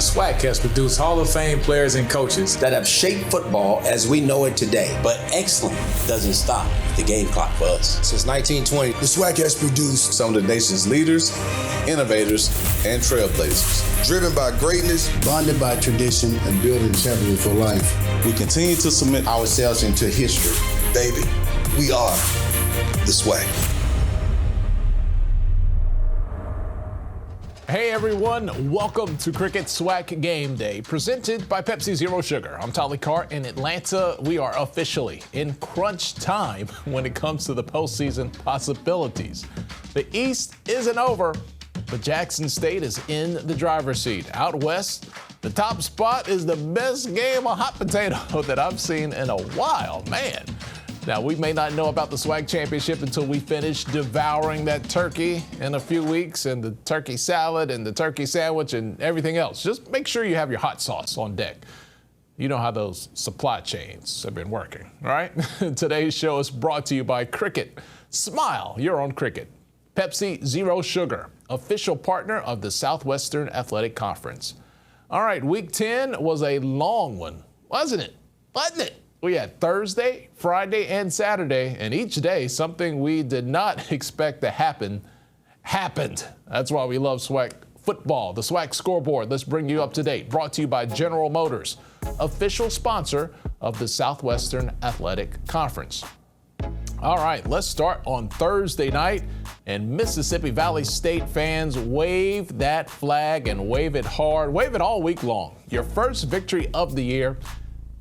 SWAC has produced Hall of Fame players and coaches that have shaped football as we know it today. But excellence doesn't stop at the game clock for us. Since 1920, the SWAC has produced some of the nation's leaders, innovators, and trailblazers. Driven by greatness, bonded by tradition, and building champions for life. We continue to submit ourselves into history. Baby, we are the SWAC. Hey everyone, welcome to Cricket SWAC Gameday, presented by Pepsi Zero Sugar. I'm Tolly Cart in Atlanta. We are officially in crunch time when it comes to the postseason possibilities. The East isn't over, but Jackson State is in the driver's seat. Out west, the top spot is the best game of hot potato that I've seen in a while, man. Now, we may not know about the SWAC championship until we finish devouring that turkey in a few weeks, and the turkey salad and the turkey sandwich and everything else. Just make sure you have your hot sauce on deck. You know how those supply chains have been working, all right? Today's show is brought to you by Cricket. Smile, you're on Cricket. Pepsi Zero Sugar, official partner of the Southwestern Athletic Conference. All right, week 10 was a long one, wasn't it? Wasn't it? We had Thursday, Friday, and Saturday, and each day something we did not expect to happen happened. That's why we love SWAC football. The SWAC scoreboard, let's bring you up to date. Brought to you by General Motors, official sponsor of the Southwestern Athletic Conference. All right, let's start on Thursday night, and Mississippi Valley State fans wave that flag and wave it hard, wave it all week long. Your first victory of the year.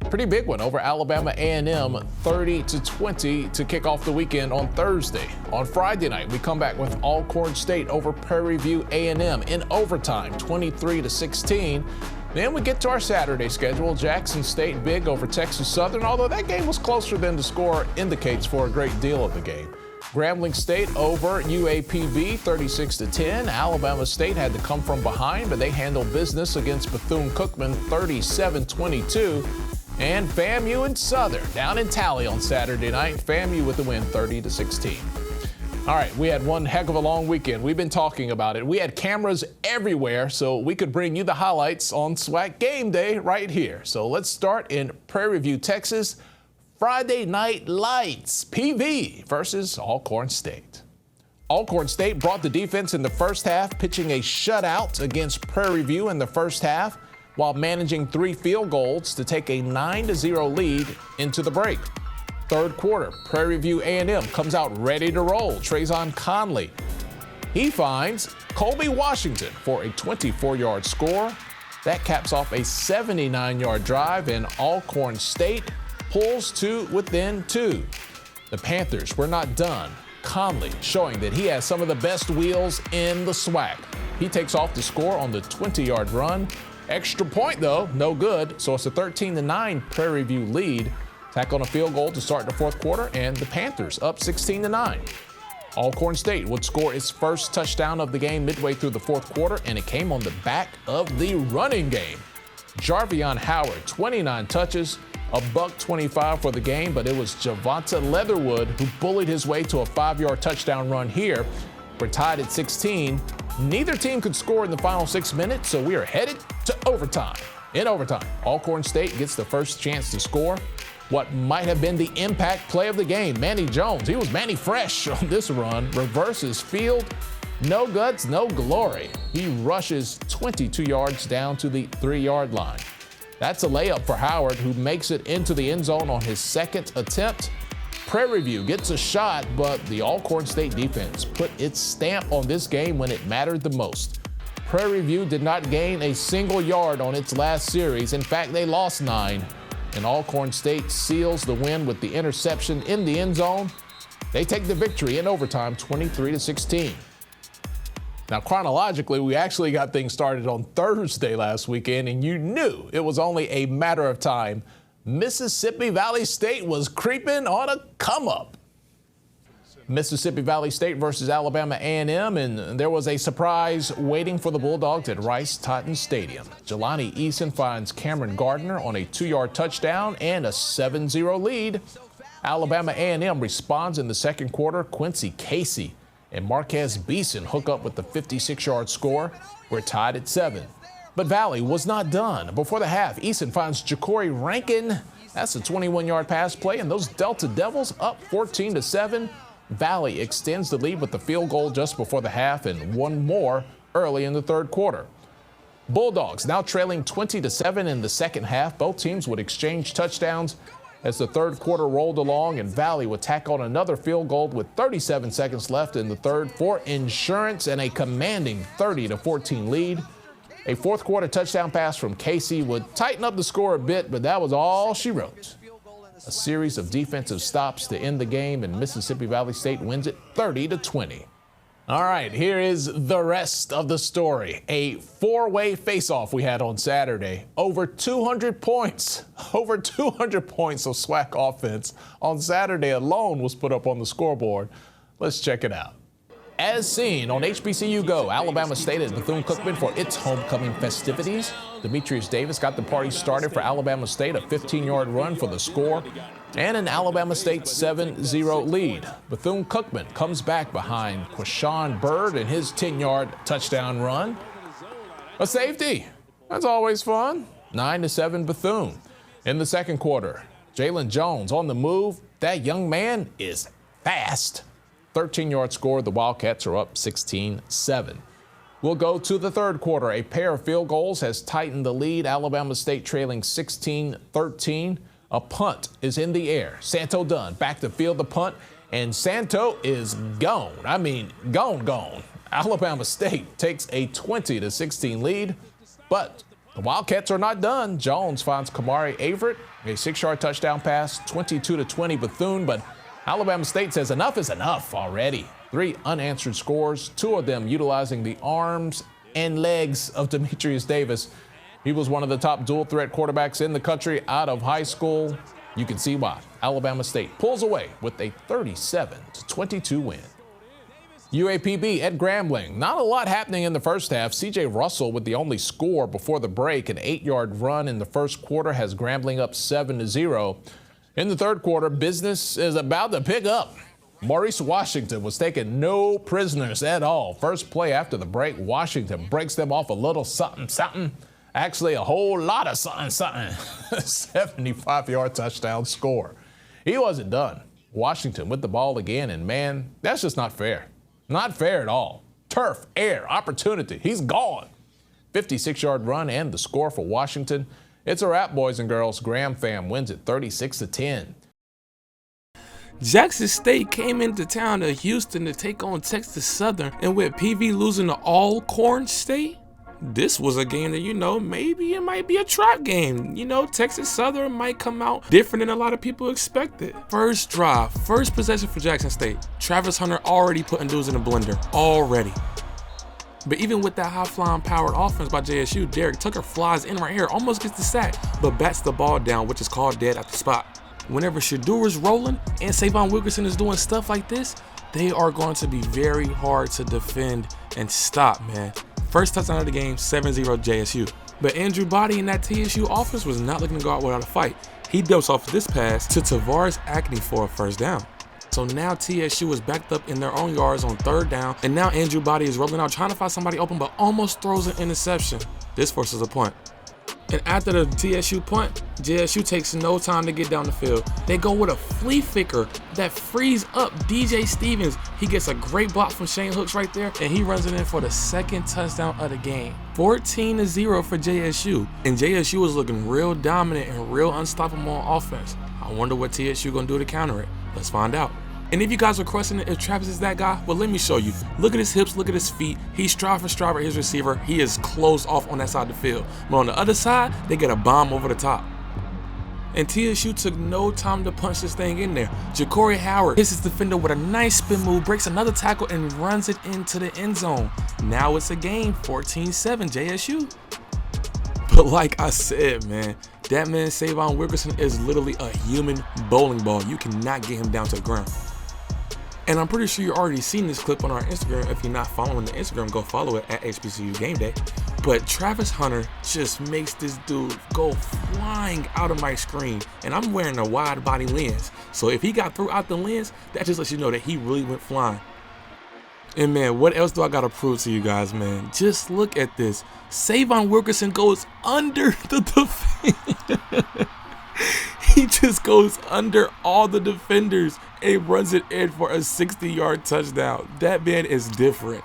Pretty big one over Alabama A&M, 30-20 to kick off the weekend on Thursday. On Friday night, we come back with Alcorn State over Prairie View A&M in overtime, 23-16. Then we get to our Saturday schedule. Jackson State big over Texas Southern, although that game was closer than the score indicates for a great deal of the game. Grambling State over UAPB, 36-10. Alabama State had to come from behind, but they handled business against Bethune-Cookman, 37-22. And FAMU and Southern down in Tally on Saturday night. FAMU with the win, 30-16. All right, we had one heck of a long weekend. We've been talking about it. We had cameras everywhere, so we could bring you the highlights on SWAC Game Day right here. So let's start in Prairie View, Texas. Friday Night Lights, PV versus Alcorn State. Alcorn State brought the defense in the first half, pitching a shutout against Prairie View in the first half, while managing 3 field goals to take a 9-0 lead into the break. Third quarter, Prairie View A&M comes out ready to roll. Trayvon Conley, he finds Colby Washington for a 24-yard score. That caps off a 79-yard drive, and Alcorn State pulls to within 2. The Panthers were not done. Conley showing that he has some of the best wheels in the SWAC. He takes off the score on the 20-yard run. Extra point, though, no good, so it's a 13-9 Prairie View lead. Tack on a field goal to start the fourth quarter, and the Panthers up 16-9. Alcorn State would score its first touchdown of the game midway through the fourth quarter, and it came on the back of the running game. Jarvion Howard, 29 touches, $125 for the game, but it was Javonta Leatherwood who bullied his way to a 5-yard touchdown run here. We're tied at 16. Neither team could score in the final 6 minutes, so we are headed to overtime. In overtime, Alcorn State gets the first chance to score. What might have been the impact play of the game, Manny Jones, he was Manny Fresh on this run, reverses field, no guts, no glory. He rushes 22 yards down to the 3-yard line. That's a layup for Howard, who makes it into the end zone on his second attempt. Prairie View gets a shot, but the Alcorn State defense put its stamp on this game when it mattered the most. Prairie View did not gain a single yard on its last series. In fact, they lost 9. And Alcorn State seals the win with the interception in the end zone. They take the victory in overtime, 23-16. Now, chronologically, we actually got things started on Thursday last weekend, and you knew it was only a matter of time. Mississippi Valley State was creeping on a come-up. Mississippi Valley State versus Alabama A&M, and there was a surprise waiting for the Bulldogs at Rice-Totten Stadium. Jelani Eason finds Cameron Gardner on a 2-yard touchdown and a 7-0 lead. Alabama A&M responds in the second quarter. Quincy Casey and Marquez Beeson hook up with the 56-yard score. We're tied at 7. But Valley was not done. Before the half, Easton finds Ja'Cory Rankin. That's a 21-yard pass play, and those Delta Devils up 14-7. Valley extends the lead with the field goal just before the half and one more early in the third quarter. Bulldogs now trailing 20-7 in the second half. Both teams would exchange touchdowns as the third quarter rolled along, and Valley would tack on another field goal with 37 seconds left in the third for insurance and a commanding 30-14 lead. A fourth quarter touchdown pass from Casey would tighten up the score a bit, but that was all she wrote. A series of defensive stops to end the game, and Mississippi Valley State wins it 30-20. All right, here is the rest of the story. A four-way face-off we had on Saturday. Over 200 points. Over 200 points of SWAC offense on Saturday alone was put up on the scoreboard. Let's check it out. As seen on HBCU Go, Alabama State at Bethune-Cookman for its homecoming festivities. Demetrius Davis got the party started for Alabama State, a 15-yard run for the score, and an Alabama State 7-0 lead. Bethune-Cookman comes back behind Quashawn Bird and his 10-yard touchdown run. A safety. That's always fun. 9-7 Bethune. In the second quarter, Jalen Jones on the move. That young man is fast. 13-yard score. The Wildcats are up 16-7. We'll go to the third quarter. A pair of field goals has tightened the lead. Alabama State trailing 16-13. A punt is in the air. Santo Dunn back to field the punt, and Santo is gone. I mean, gone. Alabama State takes a 20-16 lead, but the Wildcats are not done. Jones finds Kamari Averett, a 6-yard touchdown pass, 22-20 Bethune, but Alabama State says enough is enough already. 3 unanswered scores, 2 of them utilizing the arms and legs of Demetrius Davis. He was one of the top dual-threat quarterbacks in the country out of high school. You can see why. Alabama State pulls away with a 37-22 win. UAPB at Grambling. Not a lot happening in the first half. C.J. Russell with the only score before the break. An 8-yard run in the first quarter has Grambling up 7-0. In the third quarter, business is about to pick up. Maurice Washington was taking no prisoners at all. First play after the break, Washington breaks them off a little something. Actually, a whole lot of something. 75-yard touchdown score. He wasn't done. Washington with the ball again, and man, that's just not fair. Not fair at all. Turf, air, opportunity. He's gone. 56-yard run and the score for Washington. It's a wrap, boys and girls. Graham fam wins it 36-10. Jackson State came into town to Houston to take on Texas Southern, and with PV losing to Alcorn State, this was a game that, maybe it might be a trap game. Texas Southern might come out different than a lot of people expected. First drive, first possession for Jackson State. Travis Hunter already putting dudes in a blender, already. But even with that high-flying powered offense by JSU, Derek Tucker flies in right here, almost gets the sack, but bats the ball down, which is called dead at the spot. Whenever Shadur is rolling and Savon Wilkerson is doing stuff like this, they are going to be very hard to defend and stop, man. First touchdown of the game, 7-0 JSU. But Andrew Body in that TSU offense was not looking to go out without a fight. He dumps off this pass to Tavares Acne for a first down. So now TSU is backed up in their own yards on third down, and now Andrew Body is rolling out trying to find somebody open, but almost throws an interception. This forces a punt. And after the TSU punt, JSU takes no time to get down the field. They go with a flea flicker that frees up DJ Stevens. He gets a great block from Shane Hooks right there, and he runs it in for the second touchdown of the game. 14-0 for JSU, and JSU is looking real dominant and real unstoppable on offense. I wonder what TSU gonna do to counter it. Let's find out. And if you guys are questioning if Travis is that guy, well, let me show you. Look at his hips, look at his feet. He's stride for stride with his receiver. He is closed off on that side of the field. But on the other side, they get a bomb over the top. And TSU took no time to punch this thing in there. Ja'Cory Howard hits his defender with a nice spin move, breaks another tackle, and runs it into the end zone. Now it's a game, 14-7 JSU. But like I said, man, that man Savon Wilkerson is literally a human bowling ball. You cannot get him down to the ground. And I'm pretty sure you've already seen this clip on our Instagram. If you're not following the Instagram, go follow it at HBCU Gameday. But Travis Hunter just makes this dude go flying out of my screen. And I'm wearing a wide body lens. So if he got through out the lens, that just lets you know that he really went flying. And man, what else do I gotta prove to you guys, man? Just look at this. Savon Wilkerson goes under the defender. He just goes under all the defenders and runs it in for a 60-yard touchdown. That man is different.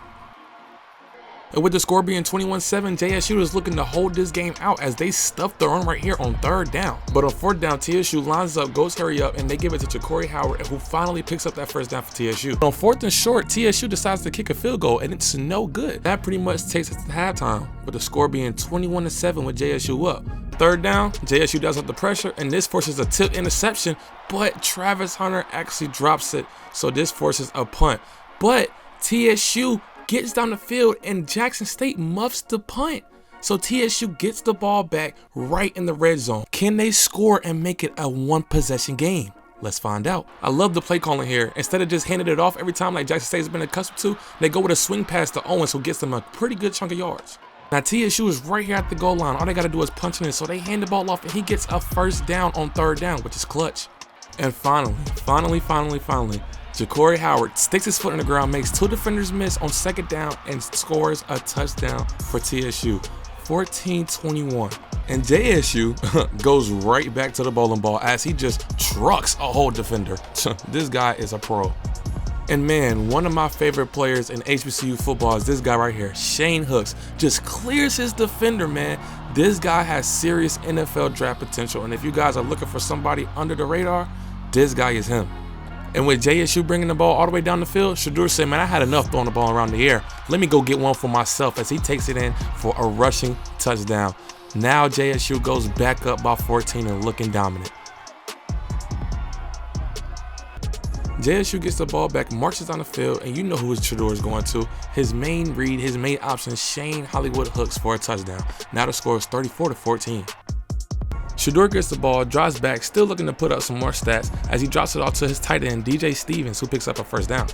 And with the score being 21-7, JSU is looking to hold this game out as they stuff the run right here on 3rd down. But on 4th down, TSU lines up, goes hurry up, and they give it to Ja'Cory Howard, who finally picks up that 1st down for TSU. But on 4th and short, TSU decides to kick a field goal, and it's no good. That pretty much takes us to halftime, with the score being 21-7 with JSU up. 3rd down, JSU does up the pressure, and this forces a tip interception, but Travis Hunter actually drops it, so this forces a punt. But TSU gets down the field and Jackson State muffs the punt. So TSU gets the ball back right in the red zone. Can they score and make it a 1-possession game? Let's find out. I love the play calling here. Instead of just handing it off every time like Jackson State has been accustomed to, they go with a swing pass to Owens, who gets them a pretty good chunk of yards. Now TSU is right here at the goal line. All they got to do is punch it in. So they hand the ball off and he gets a 1st down on 3rd down, which is clutch. And finally, Ja'Cory Howard sticks his foot in the ground, makes 2 defenders miss on 2nd down, and scores a touchdown for TSU, 14-21. And JSU goes right back to the bowling ball as he just trucks a whole defender. This guy is a pro. And man, one of my favorite players in HBCU football is this guy right here, Shane Hooks. Just clears his defender, man. This guy has serious NFL draft potential, and if you guys are looking for somebody under the radar, this guy is him. And with JSU bringing the ball all the way down the field, Shedeur said, man, I had enough throwing the ball around the air. Let me go get one for myself, as he takes it in for a rushing touchdown. Now JSU goes back up by 14 and looking dominant. JSU gets the ball back, marches down the field, and you know who Shedeur is going to. His main read, his main option, Shane Hollywood Hooks for a touchdown. Now the score is 34-14. Shedeur gets the ball, drives back, still looking to put up some more stats as he drops it off to his tight end, DJ Stevens, who picks up a 1st down.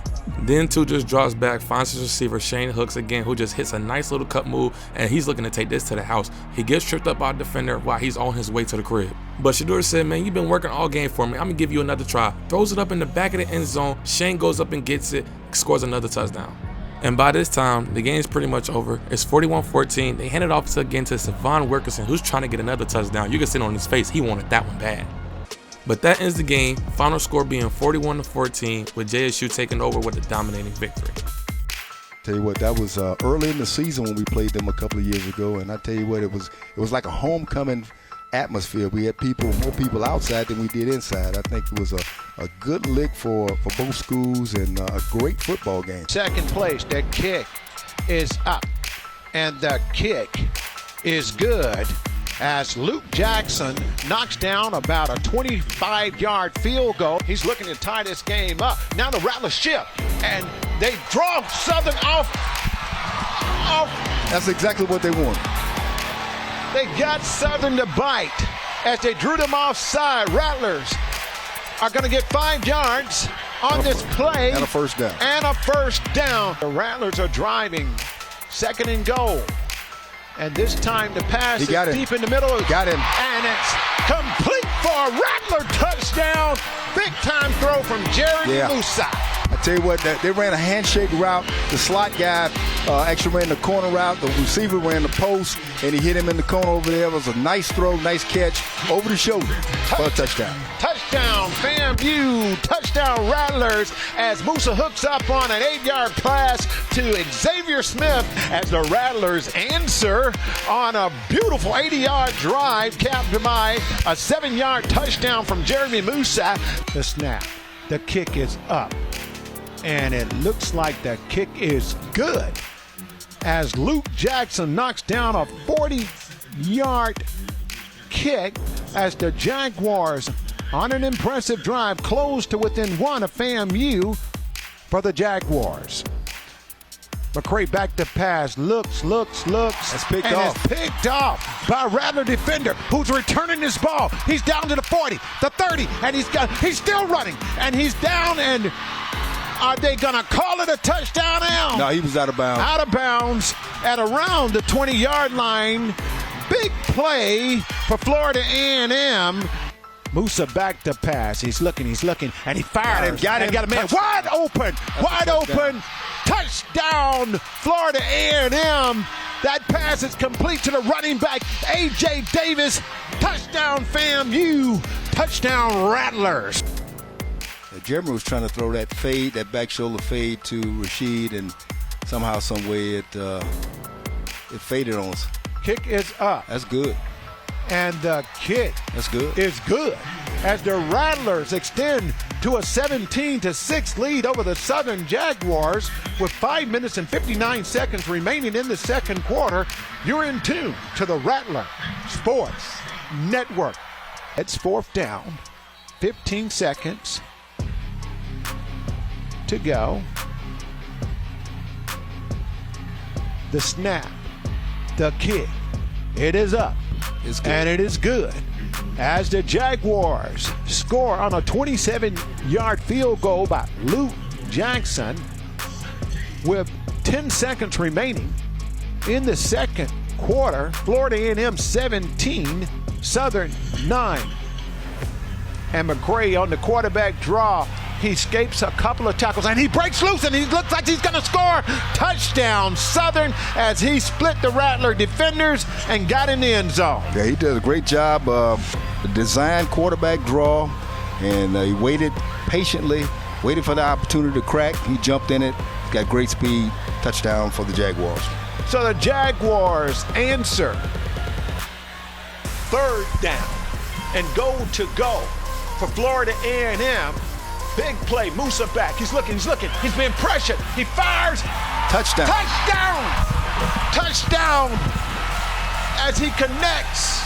Then two just drops back, finds his receiver, Shane Hooks again, who just hits a nice little cut move, and he's looking to take this to the house. He gets tripped up by a defender while he's on his way to the crib. But Shedeur said, man, you've been working all game for me. I'm going to give you another try. Throws it up in the back of the end zone. Shane goes up and gets it, scores another touchdown. And by this time, the game's pretty much over. It's 41-14. They hand it off again to Savon Wilkerson, who's trying to get another touchdown. You can see it on his face. He wanted that one bad. But that ends the game. Final score being 41-14, with JSU taking over with a dominating victory. Tell you what, that was early in the season when we played them a couple of years ago, and I tell you what, it was like a homecoming atmosphere. We had more people outside than we did inside. I think it was a good lick for both schools and a great football game. Second place, the kick is up, and the kick is good as Luke Jackson knocks down about a 25-yard field goal. He's looking to tie this game up. Now the Rattlers shift, and they draw Southern off. That's exactly what they wanted. They got Southern to bite as they drew them offside. Rattlers are going to get 5 yards on this play. And a 1st down. And a 1st down. The Rattlers are driving 2nd and goal. And this time the pass is deep in the middle. Got him. And it's complete for a Rattler touchdown. Big time throw from Jeremy Musa. I tell you what, they ran a handshake route. The slot guy actually ran the corner route. The receiver ran the post, and he hit him in the corner over there. It was a nice throw, nice catch over the shoulder for a touchdown. Touchdown, FAMU. Touchdown, Rattlers, as Musa hooks up on an 8-yard pass to Xavier Smith as the Rattlers answer on a beautiful 80-yard drive capped by a 7-yard touchdown from Jeremy Musa. The snap. The kick is up. And it looks like the kick is good as Luke Jackson knocks down a 40-yard kick as the Jaguars, on an impressive drive, close to within 1 of FAMU for the Jaguars. McCray back to pass, looks. It's picked off. It's picked off by a Rattler defender who's returning this ball. He's down to the 40, the 30, and he's still running, and he's down, and are they going to call it a touchdown now? No, he was out of bounds. Out of bounds at around the 20-yard line. Big play for Florida A&M. Musa back to pass. He's looking, and he fired him. Got him. Got a man wide open. Touchdown, Florida A&M. That pass is complete to the running back, A.J. Davis. Touchdown, FAMU. Touchdown, Rattlers. Jeremy was trying to throw that fade, that back shoulder fade to Rashid, and somehow, some way, it faded on us. Kick is up. That's good. And the kick That's good. is good as the Rattlers extend to a 17-6 lead over the Southern Jaguars with 5 minutes and 59 seconds remaining in the second quarter. You're in tune to the Rattler Sports Network. It's fourth down, 15 seconds to go. The snap, the kick, it is up. It's good. And it is good as the Jaguars score on a 27-yard field goal by Luke Jackson with 10 seconds remaining in the second quarter. Florida A&M 17, Southern 9. And McCray on the quarterback draw. He escapes a couple of tackles and he breaks loose and he looks like he's going to score. Touchdown Southern as he split the Rattler defenders and got in the end zone. Yeah, he did a great job. Design quarterback draw, and he waited patiently, waited for the opportunity to crack. He jumped in it, got great speed. Touchdown for the Jaguars. So the Jaguars answer third down and go for Florida A&M. Big play, Musa back. He's looking. He's being pressured. He fires. Touchdown. Touchdown as he connects.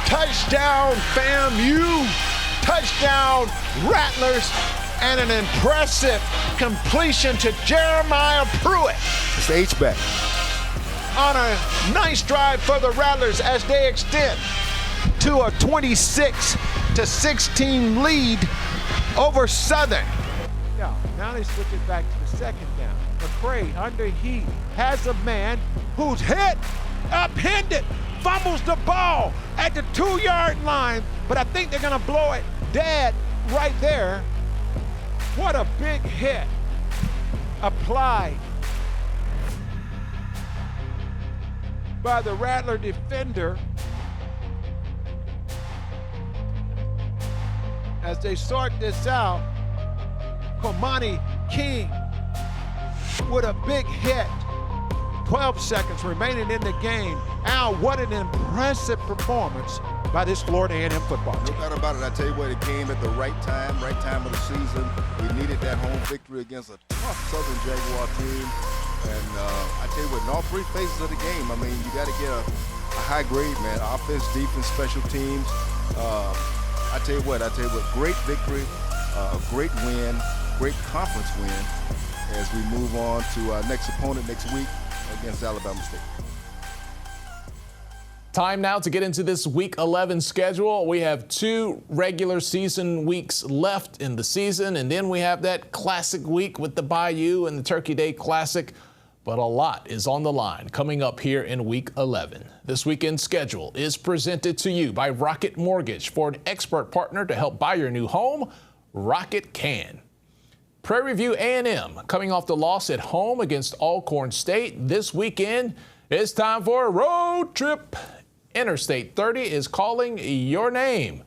Touchdown, FAMU. Touchdown, Rattlers. And an impressive completion to Jeremiah Pruitt. It's the H-back. On a nice drive for the Rattlers as they extend to a 26-16 lead over Southern. Now they switch it back to the second down. McCray under heat has a man who's hit, upended, fumbles the ball at the 2-yard line, but I think they're gonna blow it dead right there. What a big hit applied by the Rattler defender. As they sort this out, Komani King with a big hit. 12 seconds remaining in the game. Al, what an impressive performance by this Florida A&M football team. No doubt about it. I tell you what, it came at the right time of the season. We needed that home victory against a tough Southern Jaguar team. And I tell you what, in all three phases of the game, I mean, you got to get a high grade, man. Offense, defense, special teams. I tell you what, great victory, a great win, great conference win as we move on to our next opponent next week against Alabama State. Time now to get into this Week 11 schedule. We have 2 regular season weeks left in the season, and then we have that classic week with the Bayou and the Turkey Day Classic. But a lot is on the line coming up here in Week 11. This weekend's schedule is presented to you by Rocket Mortgage. For an expert partner to help buy your new home, Rocket can. Prairie View A&M coming off the loss at home against Alcorn State. This weekend, it's time for a road trip. Interstate 30 is calling your name.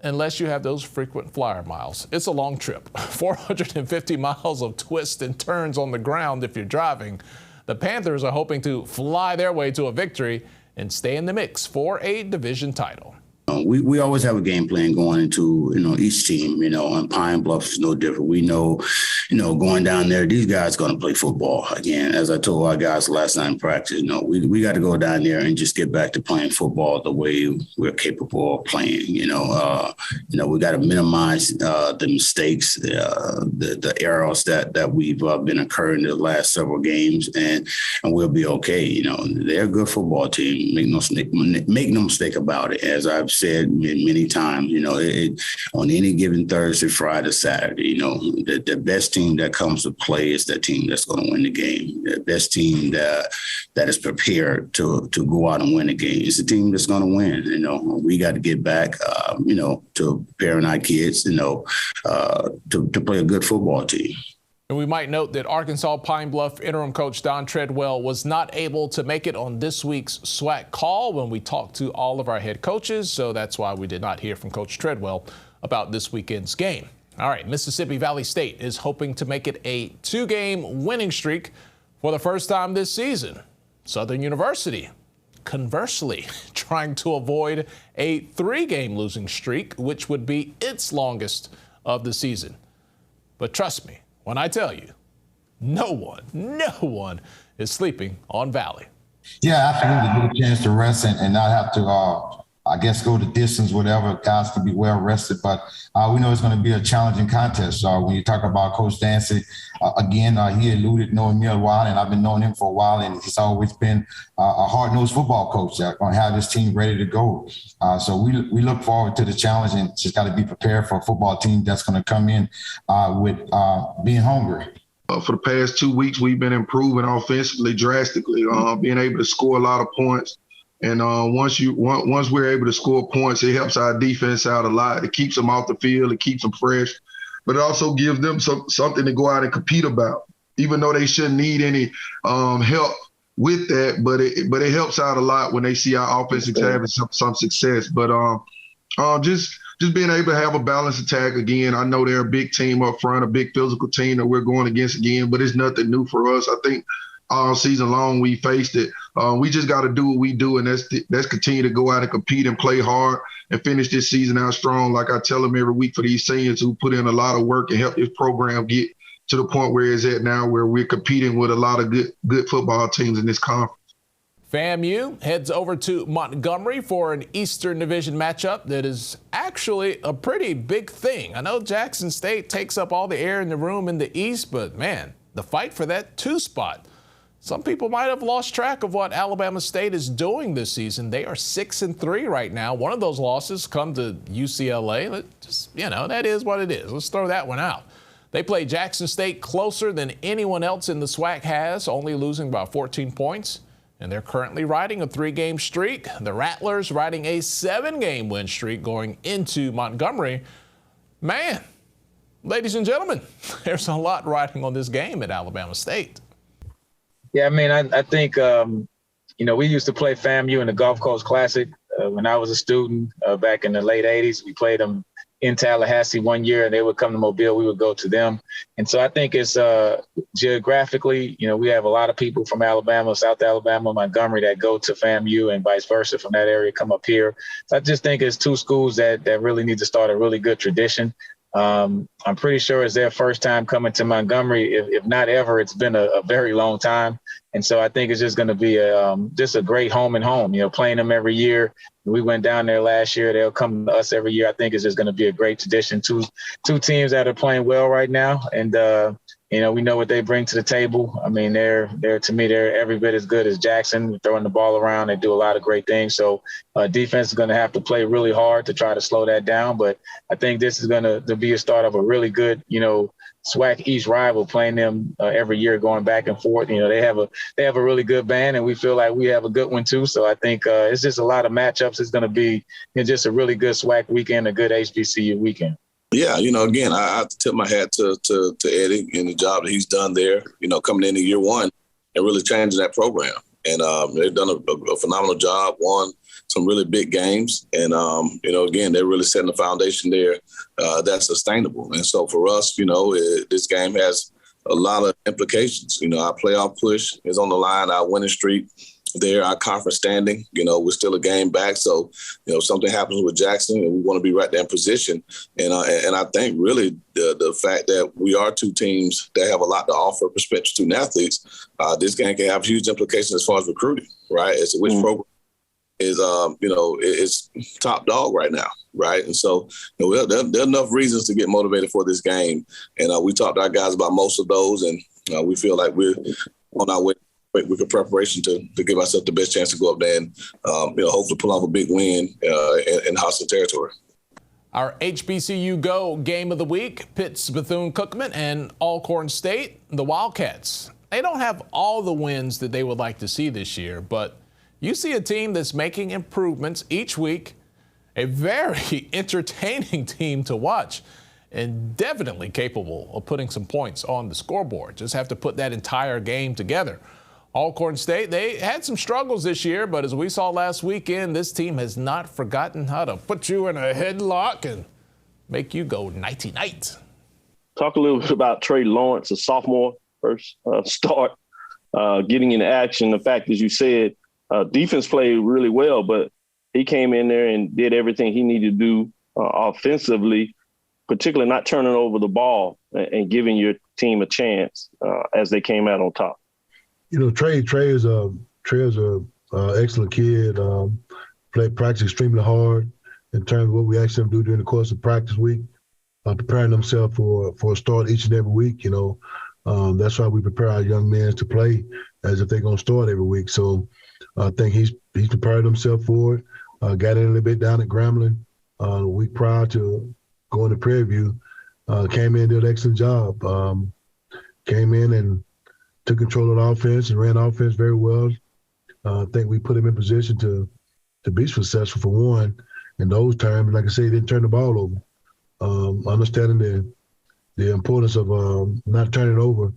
Unless you have those frequent flyer miles. It's a long trip, 450 miles of twists and turns on the ground if you're driving. The Panthers are hoping to fly their way to a victory and stay in the mix for a division title. We always have a game plan going into, each team, and Pine Bluff is no different. We know, going down there, these guys going to play football. Again, as I told our guys last night in practice, we got to go down there and just get back to playing football the way we're capable of playing. We got to minimize the mistakes, the errors that we've been occurring in the last several games, and we'll be okay. They're a good football team. Make no mistake about it. As I've said many times, on any given Thursday, Friday, Saturday, the best team that comes to play is the team that's going to win the game. The best team that is prepared to go out and win the game is the team that's going to win. We got to get back, to preparing our kids, to play a good football team. And we might note that Arkansas Pine Bluff interim coach Don Treadwell was not able to make it on this week's SWAC call when we talked to all of our head coaches, so that's why we did not hear from Coach Treadwell about this weekend's game. All right, Mississippi Valley State is hoping to make it a 2-game winning streak for the first time this season. Southern University, conversely, trying to avoid a 3-game losing streak, which would be its longest of the season. But trust me when I tell you, no one is sleeping on Valley. Yeah, absolutely. Get a chance to rest and not have to, I guess, go the distance, whatever. Guys can be well rested, but we know it's going to be a challenging contest. When you talk about Coach Dancy, again, he alluded knowing me a while, and I've been knowing him for a while, and he's always been a hard-nosed football coach that's going to have his team ready to go. So we look forward to the challenge, and just got to be prepared for a football team that's going to come in with being hungry. For the past 2 weeks, we've been improving offensively drastically, being able to score a lot of points. And once we're able to score points, it helps our defense out a lot. It keeps them off the field. It keeps them fresh. But it also gives them something to go out and compete about, even though they shouldn't need any help with that. But it helps out a lot when they see our offensive having some success. But just being able to have a balanced attack again. I know they're a big team up front, a big physical team that we're going against again, but it's nothing new for us. I think all season long we faced it. We just got to do what we do, and that's continue to go out and compete and play hard and finish this season out strong. Like I tell them every week, for these seniors who put in a lot of work and help this program get to the point where it's at now, where we're competing with a lot of good football teams in this conference. FAMU heads over to Montgomery for an Eastern Division matchup that is actually a pretty big thing. I know Jackson State takes up all the air in the room in the East, but man, the fight for that 2 spot. Some people might have lost track of what Alabama State is doing this season. They are 6-3 right now. One of those losses come to UCLA. That is what it is. Let's throw that one out. They play Jackson State closer than anyone else in the SWAC has, only losing by 14 points. And they're currently riding a 3-game streak. The Rattlers riding a 7-game win streak going into Montgomery. Man, ladies and gentlemen, there's a lot riding on this game at Alabama State. Yeah, I mean, I think, we used to play FAMU in the Gulf Coast Classic when I was a student back in the late 80s. We played them in Tallahassee one year, and they would come to Mobile. We would go to them. And so I think it's geographically, we have a lot of people from Alabama, South Alabama, Montgomery that go to FAMU and vice versa from that area come up here. So I just think it's 2 schools that really need to start a really good tradition. I'm pretty sure it's their first time coming to Montgomery. If not ever, it's been a very long time. And so I think it's just going to be just a great home and home, playing them every year. We went down there last year. They'll come to us every year. I think it's just going to be a great tradition. Two teams that are playing well right now. And, we know what they bring to the table. I mean, to me, they're every bit as good as Jackson, throwing the ball around. They do a lot of great things. So defense is going to have to play really hard to try to slow that down. But I think this is going to be a start of a really good, SWAC East rival, playing them every year, going back and forth. They have a really good band, and we feel like we have a good one too. So I think it's just a lot of matchups. It's going to be just a really good SWAC weekend, a good HBCU weekend. Yeah, again, I have to tip my hat to Eddie and the job that he's done there, coming into year one and really changing that program. And they've done a phenomenal job, won some really big games. And, again, they're really setting the foundation there that's sustainable. And so for us, this game has a lot of implications. Our playoff push is on the line, our winning streak there, our conference standing, we're still a game back. So, something happens with Jackson and we want to be right there in position. And I think really the fact that we are 2 teams that have a lot to offer prospective student athletes, this game can have huge implications as far as recruiting, right? As to which program is, is top dog right now, right? And so there are enough reasons to get motivated for this game. And we talked to our guys about most of those, and we feel like we're on our way with the preparation to give ourselves the best chance to go up there and, hopefully pull off a big win in hostile territory. Our HBCU Go game of the week pits Bethune-Cookman and Alcorn State. The Wildcats, they don't have all the wins that they would like to see this year, but you see a team that's making improvements each week, a very entertaining team to watch. and definitely capable of putting some points on the scoreboard. Just have to put that entire game together. Alcorn State, they had some struggles this year, but as we saw last weekend, this team has not forgotten how to put you in a headlock and make you go nighty-night. Talk a little bit about Trey Lawrence, a sophomore, first start, getting into action. The fact, as you said, defense played really well, but he came in there and did everything he needed to do offensively, particularly not turning over the ball and giving your team a chance as they came out on top. You know, Trey is a excellent kid. Practice extremely hard in terms of what we asked him to do during the course of practice week, preparing himself for a start each and every week. You know, that's why we prepare our young men to play as if they're going to start every week. So I think he's prepared himself for it. Got in a little bit down at Grambling the week prior to going to Prairie View. Came in, did an excellent job. Came in and took control of the offense and ran offense very well. I think we put him in position to be successful for one in those terms. Like I say, he didn't turn the ball over. Understanding the importance of not turning it over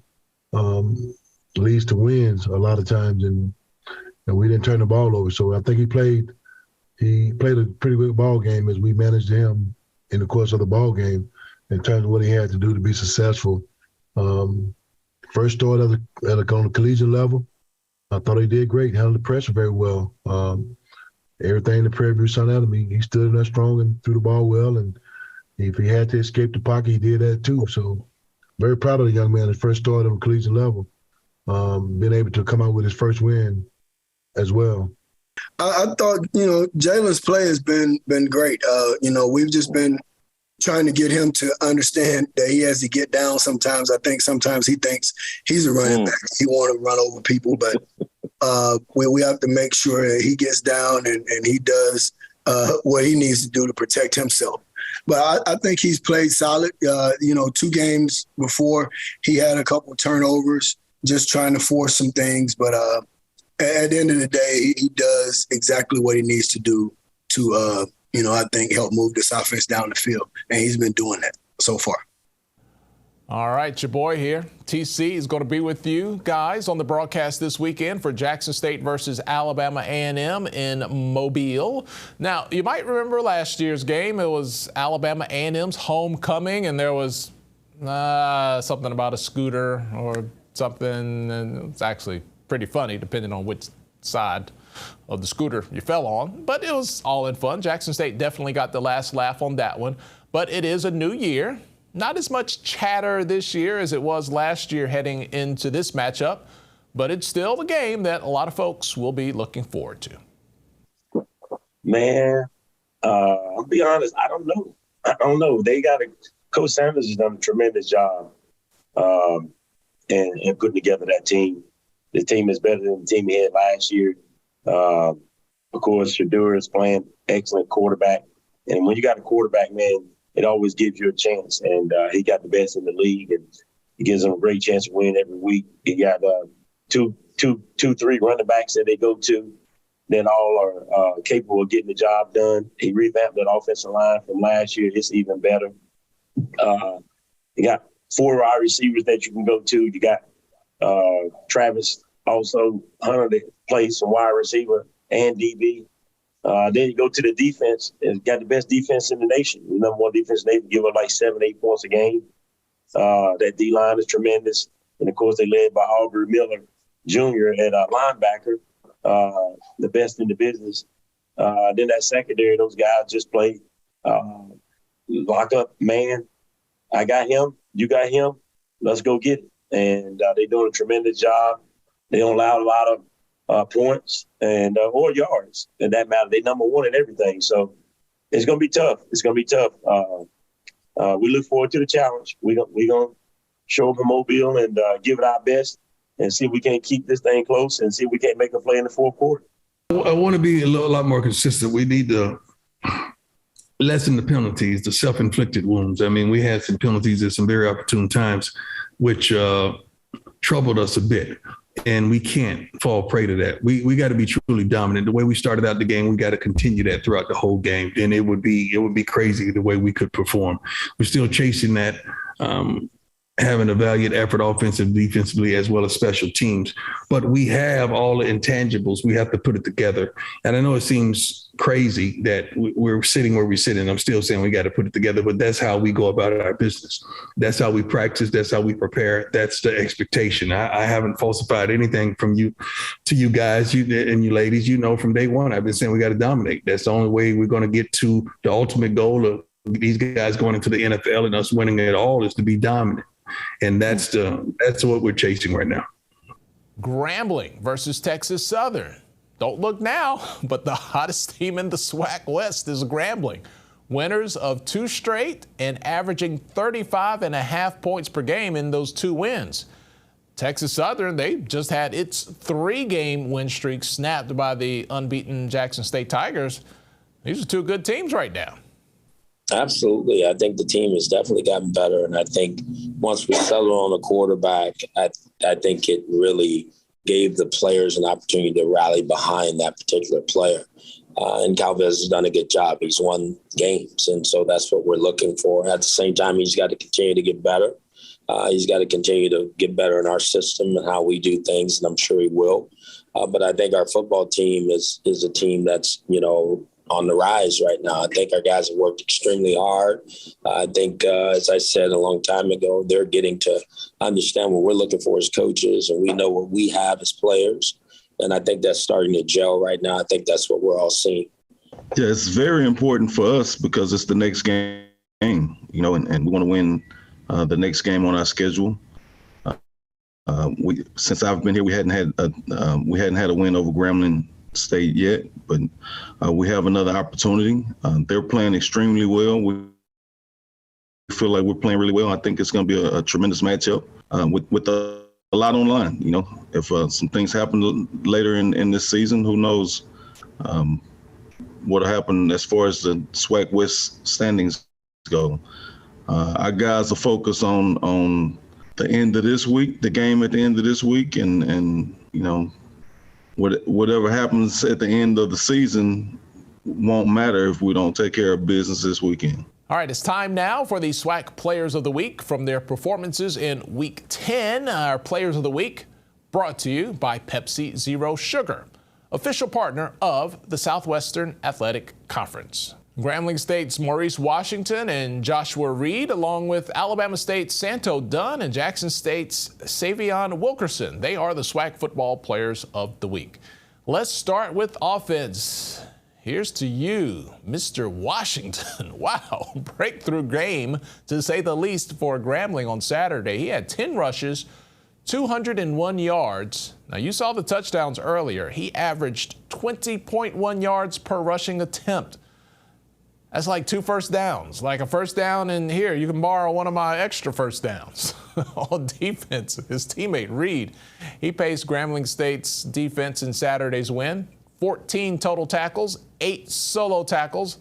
leads to wins a lot of times, and we didn't turn the ball over. So I think he played a pretty good ball game as we managed him in the course of the ball game in terms of what he had to do to be successful. First start on the collegiate level, I thought he did great, handled the pressure very well. Everything the Prairie View sent out of me, he stood in there strong and threw the ball well, and if he had to escape the pocket, he did that too. So very proud of the young man, his first start on the collegiate level, being able to come out with his first win as well. I thought, Jalen's play has been great. We've just been trying to get him to understand that he has to get down sometimes. I think sometimes he thinks he's a running back. He want to run over people, but we have to make sure that he gets down and he does what he needs to do to protect himself. But I think he's played solid. 2 games before, he had a couple of turnovers, just trying to force some things. But at the end of the day, he does exactly what he needs to do to I think help move this offense down the field. And he's been doing that so far. All right, your boy here. TC is going to be with you guys on the broadcast this weekend for Jackson State versus Alabama A&M in Mobile. Now, you might remember last year's game. It was Alabama A&M's homecoming, and there was something about a scooter or something. And it's actually pretty funny, depending on which side of the scooter you fell on, but it was all in fun. Jackson State definitely got the last laugh on that one, but it is a new year. Not as much chatter this year as it was last year heading into this matchup, but it's still the game that a lot of folks will be looking forward to. Man, I'll be honest, I don't know. Coach Sanders has done a tremendous job in putting together that team. The team is better than the team he had last year. Of course, Shadur is playing excellent quarterback. And when you got a quarterback, man, it always gives you a chance. And he got the best in the league, and he gives them a great chance to win every week. He got two, 3 running backs that they go to that all are capable of getting the job done. He revamped that offensive line from last year. It's even better. You got 4 wide receivers that you can go to. You got Travis also Hunter that plays some wide receiver and DB. Then you go to the defense. It's got the best defense in the nation. The number 1 defense in the nation, give up like 7-8 points a game. That D-line is tremendous. And, of course, they led by Aubrey Miller Jr. at linebacker, the best in the business. Then that secondary, those guys just play lock up, man. I got him. You got him. Let's go get it. And they're doing a tremendous job. They don't allow a lot of points and or yards, and that matter. They number 1 in everything. So it's going to be tough. It's going to be tough. We look forward to the challenge. We're going to show up in Mobile and give it our best and see if we can't keep this thing close and see if we can't make a play in the 4th quarter. I want to be a lot more consistent. We need to lessen the penalties, the self-inflicted wounds. I mean, we had some penalties at some very opportune times, which troubled us a bit. And we can't fall prey to that. We got to be truly dominant. The way we started out the game, we got to continue that throughout the whole game. And it would be crazy the way we could perform. We're still chasing that, having a valiant effort offensively, defensively, as well as special teams. But we have all the intangibles. We have to put it together. And I know it seems crazy that we're sitting where we're sitting. I'm still saying we got to put it together, but that's how we go about our business. That's how we practice. That's how we prepare. That's the expectation. I haven't falsified anything from you to you guys, you and you ladies. You know, from day one, I've been saying we got to dominate. That's the only way we're going to get to the ultimate goal of these guys going into the NFL and us winning it all is to be dominant. And that's what we're chasing right now. Grambling versus Texas Southern. Don't look now, but the hottest team in the SWAC West is Grambling. Winners of 2 straight and averaging 35.5 points per game in those 2 wins. Texas Southern, they just had its 3-game win streak snapped by the unbeaten Jackson State Tigers. These are 2 good teams right now. Absolutely. I think the team has definitely gotten better. And I think once we settled on a quarterback, I think it really gave the players an opportunity to rally behind that particular player. And Calvez has done a good job. He's won games. And so that's what we're looking for. At the same time, he's got to continue to get better. He's got to continue to get better in our system and how we do things. And I'm sure he will. But I think our football team is a team that's, on the rise right now. I think our guys have worked extremely hard. I think, as I said a long time ago, they're getting to understand what we're looking for as coaches, and we know what we have as players. And I think that's starting to gel right now. I think that's what we're all seeing. Yeah, it's very important for us because it's the next game, and we want to win the next game on our schedule. Since I've been here, we hadn't had a win over Grambling State yet, but we have another opportunity. They're playing extremely well. We feel like we're playing really well. I think it's going to be a tremendous matchup with a lot on line. If some things happen later in this season, who knows what'll happen as far as the SWAC West standings go. Our guys are focused on the end of this week, the game at the end of this week, and whatever happens at the end of the season won't matter if we don't take care of business this weekend. All right, it's time now for the SWAC Players of the Week from their performances in Week 10. Our Players of the Week brought to you by Pepsi Zero Sugar, official partner of the Southwestern Athletic Conference. Grambling State's Maurice Washington and Joshua Reed, along with Alabama State's Santo Dunn and Jackson State's Savion Wilkerson. They are the SWAC Football Players of the Week. Let's start with offense. Here's to you, Mr. Washington. Wow, breakthrough game, to say the least, for Grambling on Saturday. He had 10 rushes, 201 yards. Now, you saw the touchdowns earlier. He averaged 20.1 yards per rushing attempt. That's like 2 first downs, like a first down in here. You can borrow one of my extra first downs. On defense, his teammate Reed, he paced Grambling State's defense in Saturday's win. 14 total tackles, 8 solo tackles.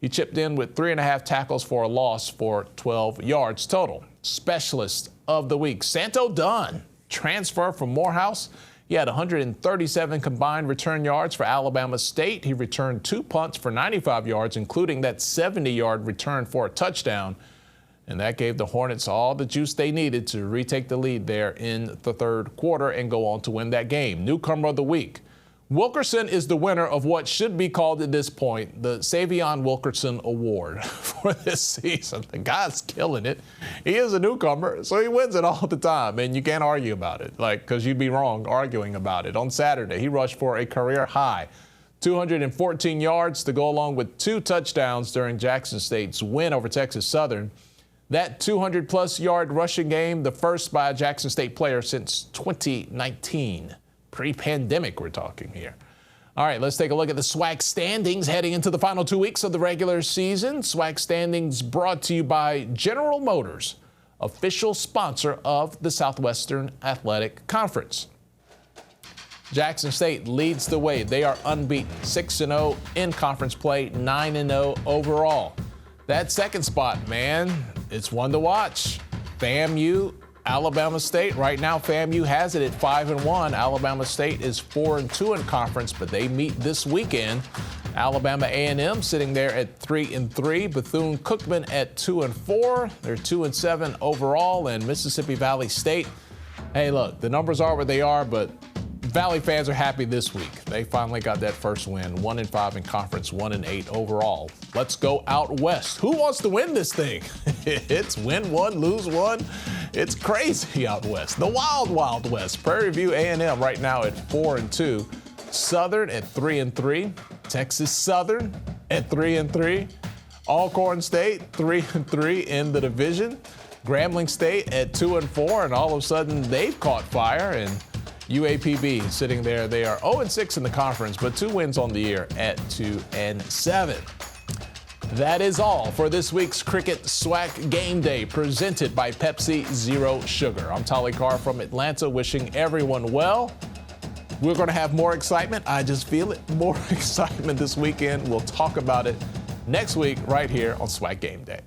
He chipped in with 3.5 tackles for a loss for 12 yards total. Specialist of the week, Santo Dunn, transfer from Morehouse. He had 137 combined return yards for Alabama State. He returned 2 punts for 95 yards, including that 70-yard return for a touchdown. And that gave the Hornets all the juice they needed to retake the lead there in the third quarter and go on to win that game. Newcomer of the week. Wilkerson is the winner of what should be called at this point the Savion Wilkerson Award for this season. The guy's killing it. He is a newcomer, so he wins it all the time, and you can't argue about it, because you'd be wrong arguing about it. On Saturday, he rushed for a career high 214 yards to go along with 2 touchdowns during Jackson State's win over Texas Southern. That 200-plus yard rushing game, the first by a Jackson State player since 2019. Pre-pandemic, we're talking here. All right, let's take a look at the SWAC standings heading into the final 2 weeks of the regular season. SWAC standings brought to you by General Motors, official sponsor of the Southwestern Athletic Conference. Jackson State leads the way. They are unbeaten, 6-0 in conference play, 9-0 overall. That second spot, man, it's one to watch. FAMU Alabama State, right now FAMU has it at 5-1. Alabama State is 4-2 in conference, but they meet this weekend. Alabama A&M sitting there at 3-3. Bethune-Cookman at 2-4. They're 2-7 overall. And Mississippi Valley State, hey, look, the numbers are what they are, but Valley fans are happy this week. They finally got that first win, 1-5 in conference, 1-8 overall. Let's go out west. Who wants to win this thing? It's win one, lose one. It's crazy out west. The wild, wild west. Prairie View A&M right now at 4-2. Southern at 3-3. Texas Southern at 3-3. Alcorn State 3-3 in the division. Grambling State at 2-4, and all of a sudden they've caught fire. And UAPB sitting there, they are 0-6 in the conference, but 2 wins on the year at 2-7. That is all for this week's Cricket SWAC Game Day, presented by Pepsi Zero Sugar. I'm Tolly Carr from Atlanta, wishing everyone well. We're going to have more excitement. I just feel it. More excitement this weekend. We'll talk about it next week right here on SWAC Game Day.